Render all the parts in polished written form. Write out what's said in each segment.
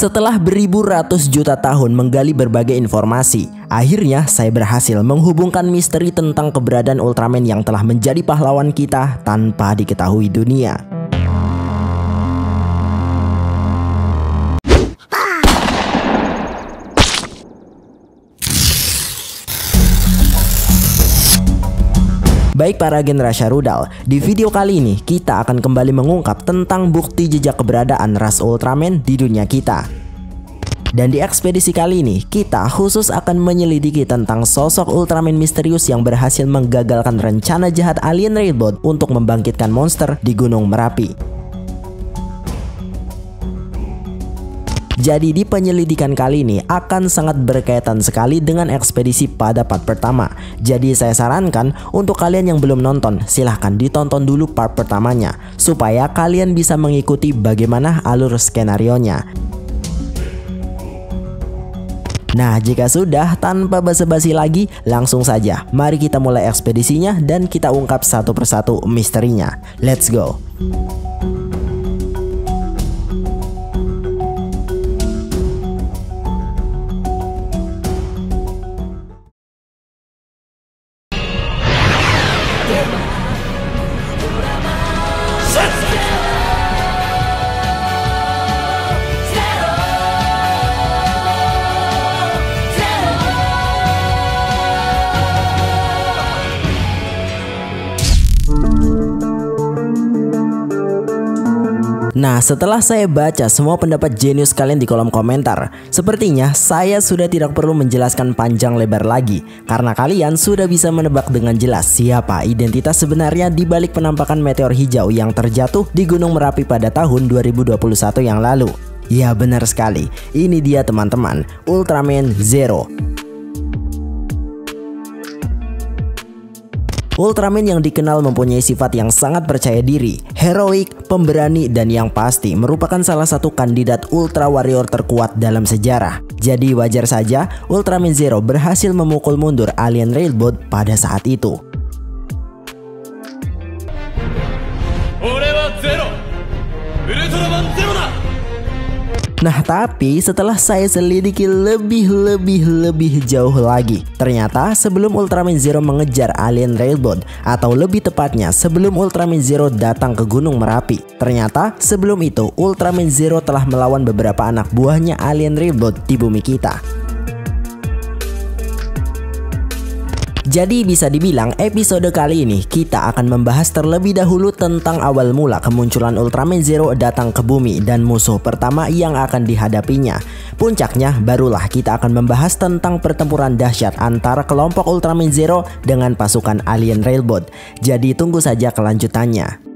Setelah beribu ratus juta tahun menggali berbagai informasi, akhirnya saya berhasil menghubungkan misteri tentang keberadaan Ultraman yang telah menjadi pahlawan kita tanpa diketahui dunia. Baik para generasi rudal, di video kali ini kita akan kembali mengungkap tentang bukti jejak keberadaan ras Ultraman di dunia kita. Dan di ekspedisi kali ini, kita khusus akan menyelidiki tentang sosok Ultraman misterius yang berhasil menggagalkan rencana jahat alien Railbot untuk membangkitkan monster di Gunung Merapi. Jadi di penyelidikan kali ini akan sangat berkaitan sekali dengan ekspedisi pada part pertama. Jadi saya sarankan untuk kalian yang belum nonton, silahkan ditonton dulu part pertamanya supaya kalian bisa mengikuti bagaimana alur skenarionya. Nah, jika sudah, tanpa basa-basi lagi, langsung saja mari kita mulai ekspedisinya dan kita ungkap satu persatu misterinya. Let's go. Nah, setelah saya baca semua pendapat jenius kalian di kolom komentar, sepertinya saya sudah tidak perlu menjelaskan panjang lebar lagi, karena kalian sudah bisa menebak dengan jelas siapa identitas sebenarnya di balik penampakan meteor hijau yang terjatuh di Gunung Merapi pada tahun 2021 yang lalu. Ya, benar sekali, ini dia teman-teman, Ultraman Zero. Ultraman yang dikenal mempunyai sifat yang sangat percaya diri, heroik, pemberani, dan yang pasti merupakan salah satu kandidat Ultra Warrior terkuat dalam sejarah. Jadi wajar saja Ultraman Zero berhasil memukul mundur alien Railbot pada saat itu. Nah, tapi setelah saya selidiki lebih jauh lagi, ternyata sebelum Ultraman Zero mengejar alien Railbot, atau lebih tepatnya sebelum Ultraman Zero datang ke Gunung Merapi, ternyata sebelum itu Ultraman Zero telah melawan beberapa anak buahnya alien Railbot di bumi kita. Jadi bisa dibilang episode kali ini kita akan membahas terlebih dahulu tentang awal mula kemunculan Ultraman Zero datang ke bumi dan musuh pertama yang akan dihadapinya. Puncaknya barulah kita akan membahas tentang pertempuran dahsyat antara kelompok Ultraman Zero dengan pasukan alien Railbot. Jadi tunggu saja kelanjutannya.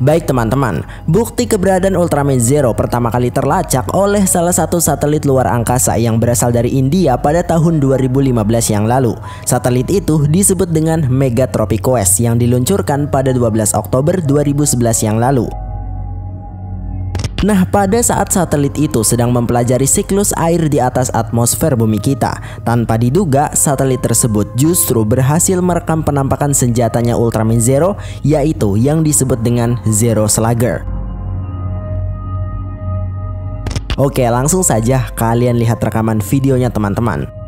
Baik teman-teman, bukti keberadaan Ultraman Zero pertama kali terlacak oleh salah satu satelit luar angkasa yang berasal dari India pada tahun 2015 yang lalu. Satelit itu disebut dengan Megatropic Quest yang diluncurkan pada 12 Oktober 2011 yang lalu. Nah, pada saat satelit itu sedang mempelajari siklus air di atas atmosfer bumi kita, tanpa diduga satelit tersebut justru berhasil merekam penampakan senjatanya Ultraman Zero, yaitu yang disebut dengan Zero Slugger. Oke, langsung saja kalian lihat rekaman videonya teman-teman.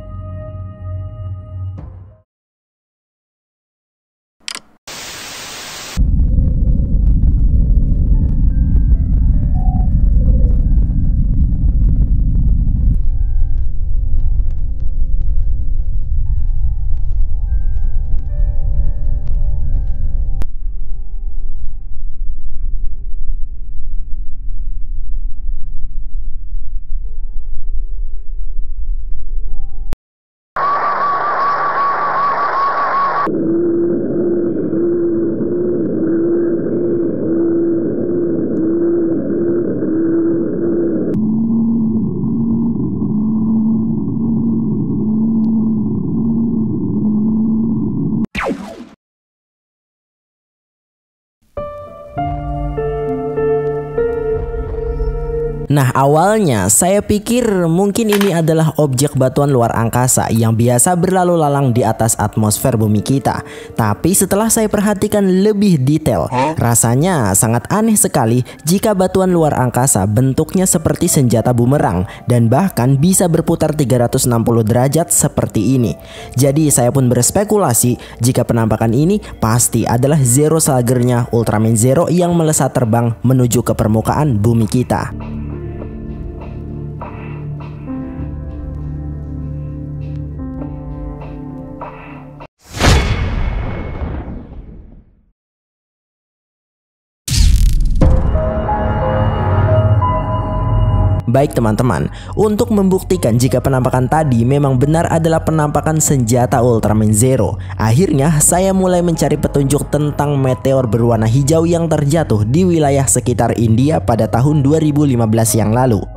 Nah, awalnya saya pikir mungkin ini adalah objek batuan luar angkasa yang biasa berlalu lalang di atas atmosfer bumi kita. Tapi setelah saya perhatikan lebih detail, rasanya sangat aneh sekali jika batuan luar angkasa bentuknya seperti senjata bumerang dan bahkan bisa berputar 360 derajat seperti ini. Jadi saya pun berspekulasi jika penampakan ini pasti adalah Zero Slugger-nya Ultraman Zero yang melesat terbang menuju ke permukaan bumi kita. Baik teman-teman, untuk membuktikan jika penampakan tadi memang benar adalah penampakan senjata Ultraman Zero, akhirnya saya mulai mencari petunjuk tentang meteor berwarna hijau yang terjatuh di wilayah sekitar India pada tahun 2015 yang lalu.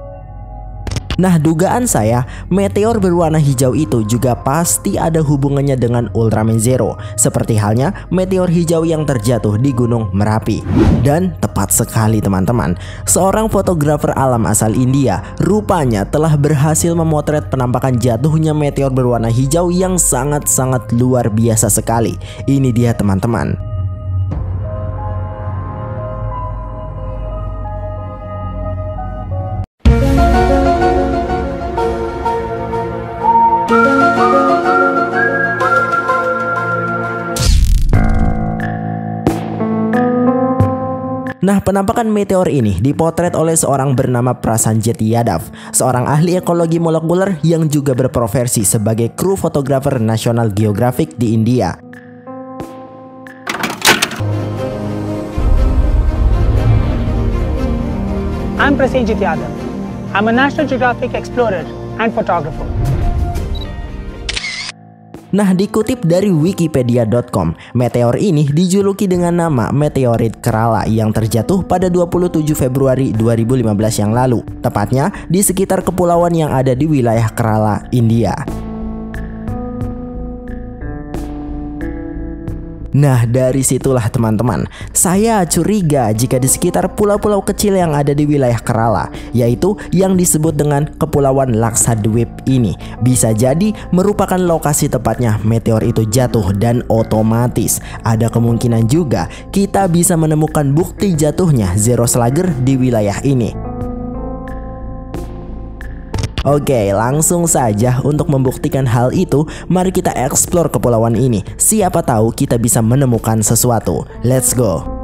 Nah, dugaan saya, meteor berwarna hijau itu juga pasti ada hubungannya dengan Ultraman Zero, seperti halnya meteor hijau yang terjatuh di Gunung Merapi. Dan tepat sekali teman-teman, seorang fotografer alam asal India rupanya telah berhasil memotret penampakan jatuhnya meteor berwarna hijau yang sangat-sangat luar biasa sekali. Ini dia teman-teman. Nah, penampakan meteor ini dipotret oleh seorang bernama Prasanjit Yadav, seorang ahli ekologi molekuler yang juga berprofesi sebagai kru fotografer National Geographic di India. I'm Prasanjit Yadav. I'm a National Geographic explorer and photographer. Nah, dikutip dari wikipedia.com, meteor ini dijuluki dengan nama meteorit Kerala yang terjatuh pada 27 Februari 2015 yang lalu, tepatnya di sekitar kepulauan yang ada di wilayah Kerala, India. Nah, dari situlah teman-teman, saya curiga jika di sekitar pulau-pulau kecil yang ada di wilayah Kerala, yaitu yang disebut dengan Kepulauan Laksadweep ini, bisa jadi merupakan lokasi tepatnya meteor itu jatuh, dan otomatis ada kemungkinan juga kita bisa menemukan bukti jatuhnya Zero Slugger di wilayah ini. Oke, langsung saja untuk membuktikan hal itu, mari kita eksplor kepulauan ini. Siapa tahu kita bisa menemukan sesuatu. Let's go.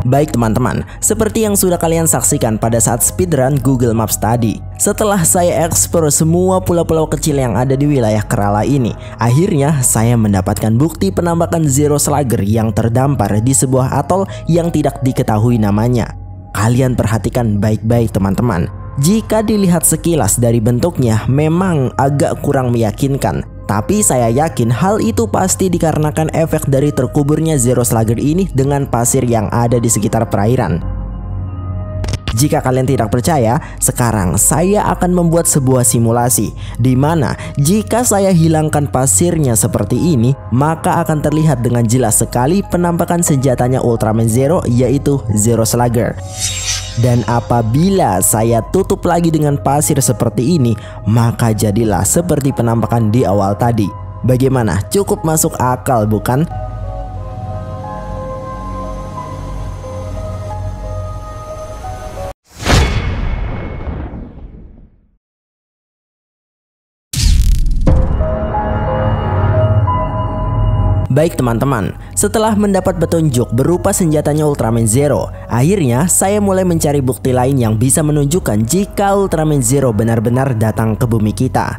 Baik teman-teman, seperti yang sudah kalian saksikan pada saat speedrun Google Maps tadi, setelah saya eksplor semua pulau-pulau kecil yang ada di wilayah Kerala ini, akhirnya saya mendapatkan bukti penampakan Zero Slugger yang terdampar di sebuah atol yang tidak diketahui namanya. Kalian perhatikan baik-baik teman-teman. Jika dilihat sekilas dari bentuknya memang agak kurang meyakinkan, tapi saya yakin hal itu pasti dikarenakan efek dari terkuburnya Zero Slugger ini dengan pasir yang ada di sekitar perairan. Jika kalian tidak percaya, sekarang saya akan membuat sebuah simulasi di mana jika saya hilangkan pasirnya seperti ini, maka akan terlihat dengan jelas sekali penampakan senjatanya Ultraman Zero, yaitu Zero Slugger. Dan apabila saya tutup lagi dengan pasir seperti ini, maka jadilah seperti penampakan di awal tadi. Bagaimana? Cukup masuk akal, bukan? Baik teman-teman, setelah mendapat petunjuk berupa senjatanya Ultraman Zero, akhirnya saya mulai mencari bukti lain yang bisa menunjukkan jika Ultraman Zero benar-benar datang ke bumi kita.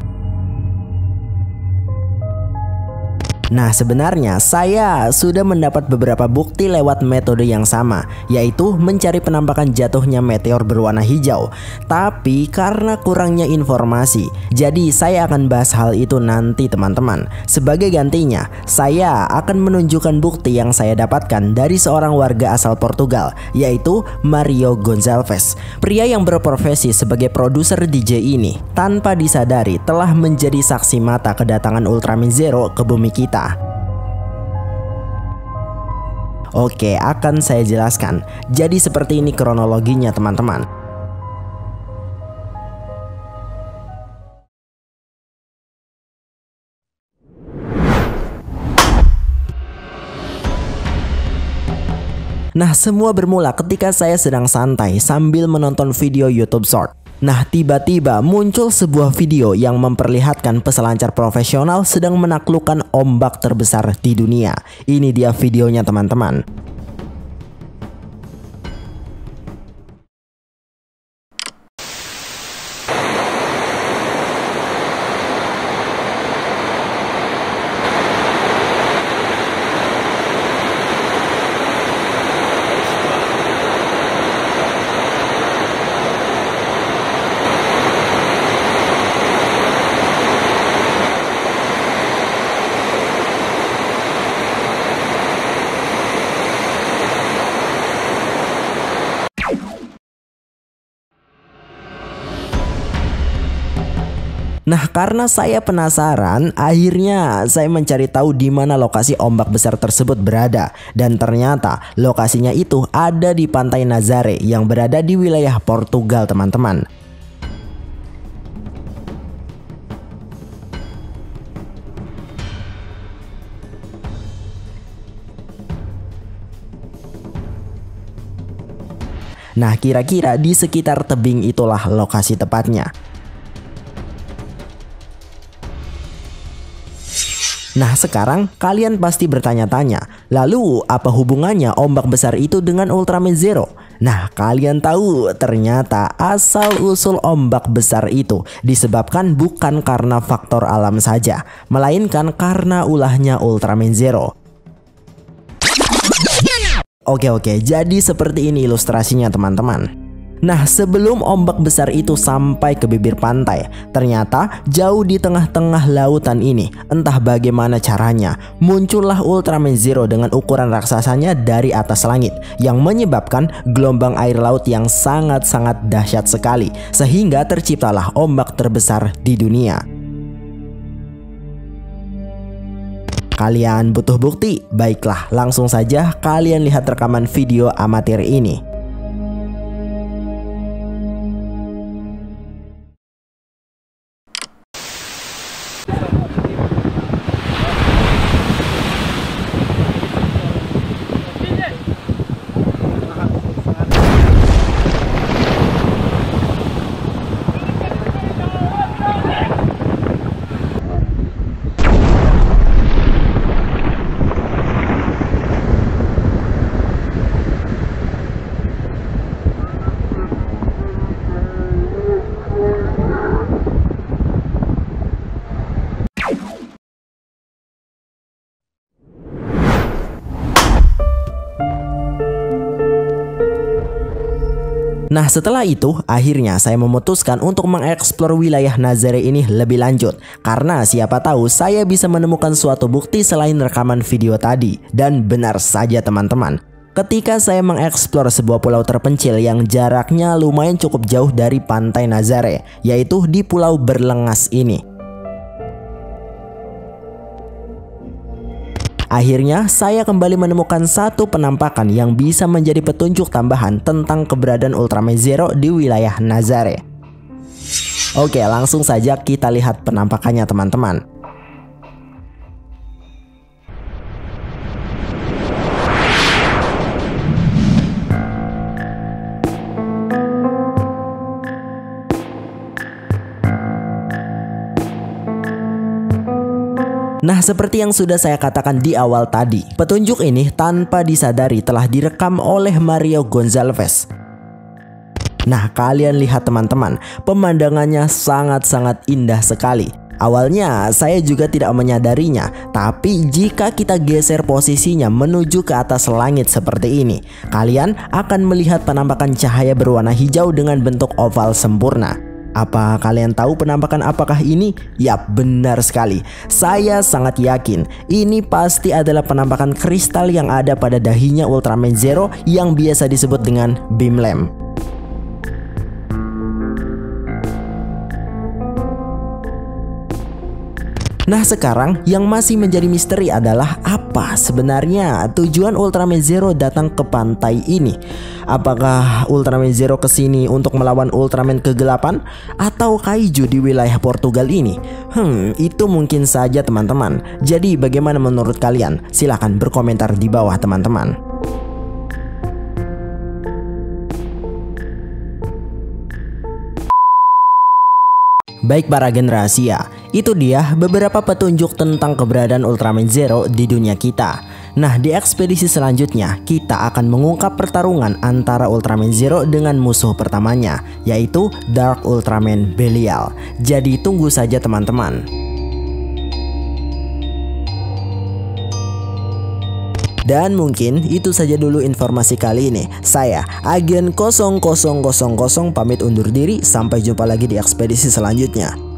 Nah, sebenarnya saya sudah mendapat beberapa bukti lewat metode yang sama, yaitu mencari penampakan jatuhnya meteor berwarna hijau. Tapi karena kurangnya informasi, jadi saya akan bahas hal itu nanti teman-teman. Sebagai gantinya, saya akan menunjukkan bukti yang saya dapatkan dari seorang warga asal Portugal, yaitu Mario Gonçalves. Pria yang berprofesi sebagai produser DJ ini, tanpa disadari telah menjadi saksi mata kedatangan Ultraman Zero ke bumi kita. Oke, akan saya jelaskan. Jadi seperti ini kronologinya teman-teman. Nah, semua bermula ketika saya sedang santai sambil menonton video YouTube Short. Nah, tiba-tiba muncul sebuah video yang memperlihatkan peselancar profesional sedang menaklukkan ombak terbesar di dunia. Ini dia videonya teman-teman. Nah, karena saya penasaran, akhirnya saya mencari tahu di mana lokasi ombak besar tersebut berada. Dan ternyata lokasinya itu ada di pantai Nazaré yang berada di wilayah Portugal, teman-teman. Nah, kira-kira di sekitar tebing itulah lokasi tepatnya. Nah, sekarang kalian pasti bertanya-tanya, lalu apa hubungannya ombak besar itu dengan Ultraman Zero? Nah, kalian tahu ternyata asal-usul ombak besar itu disebabkan bukan karena faktor alam saja, melainkan karena ulahnya Ultraman Zero. Oke, jadi seperti ini ilustrasinya teman-teman. Nah, sebelum ombak besar itu sampai ke bibir pantai, ternyata jauh di tengah-tengah lautan ini, entah bagaimana caranya, muncullah Ultraman Zero dengan ukuran raksasanya dari atas langit, yang menyebabkan gelombang air laut yang sangat-sangat dahsyat sekali, sehingga terciptalah ombak terbesar di dunia. Kalian butuh bukti? Baiklah, langsung saja kalian lihat rekaman video amatir ini. Nah, setelah itu akhirnya saya memutuskan untuk mengeksplor wilayah Nazaré ini lebih lanjut, karena siapa tahu saya bisa menemukan suatu bukti selain rekaman video tadi. Dan benar saja teman-teman, ketika saya mengeksplor sebuah pulau terpencil yang jaraknya lumayan cukup jauh dari pantai Nazare, yaitu di Pulau Berlengas ini. Akhirnya saya kembali menemukan satu penampakan yang bisa menjadi petunjuk tambahan tentang keberadaan Ultraman Zero di wilayah Nazare. Oke, langsung saja kita lihat penampakannya teman-teman. Nah, seperti yang sudah saya katakan di awal tadi, petunjuk ini tanpa disadari telah direkam oleh Mario Gonzalez. Nah, kalian lihat teman-teman, pemandangannya sangat-sangat indah sekali. Awalnya saya juga tidak menyadarinya, tapi jika kita geser posisinya menuju ke atas langit seperti ini, kalian akan melihat penampakan cahaya berwarna hijau dengan bentuk oval sempurna. Apa kalian tahu penampakan apakah ini? Yap, benar sekali. Saya sangat yakin ini pasti adalah penampakan kristal yang ada pada dahinya Ultraman Zero yang biasa disebut dengan beam lamp. Nah, sekarang yang masih menjadi misteri adalah apa sebenarnya tujuan Ultraman Zero datang ke pantai ini? Apakah Ultraman Zero kesini untuk melawan Ultraman kegelapan atau kaiju di wilayah Portugal ini? Itu mungkin saja teman-teman. Jadi bagaimana menurut kalian? Silahkan berkomentar di bawah teman-teman. Baik para generasi ya, itu dia beberapa petunjuk tentang keberadaan Ultraman Zero di dunia kita. Nah, di ekspedisi selanjutnya kita akan mengungkap pertarungan antara Ultraman Zero dengan musuh pertamanya, yaitu Dark Ultraman Belial. Jadi tunggu saja teman-teman. Dan mungkin itu saja dulu informasi kali ini. Saya Agen 0000 pamit undur diri. Sampai jumpa lagi di ekspedisi selanjutnya.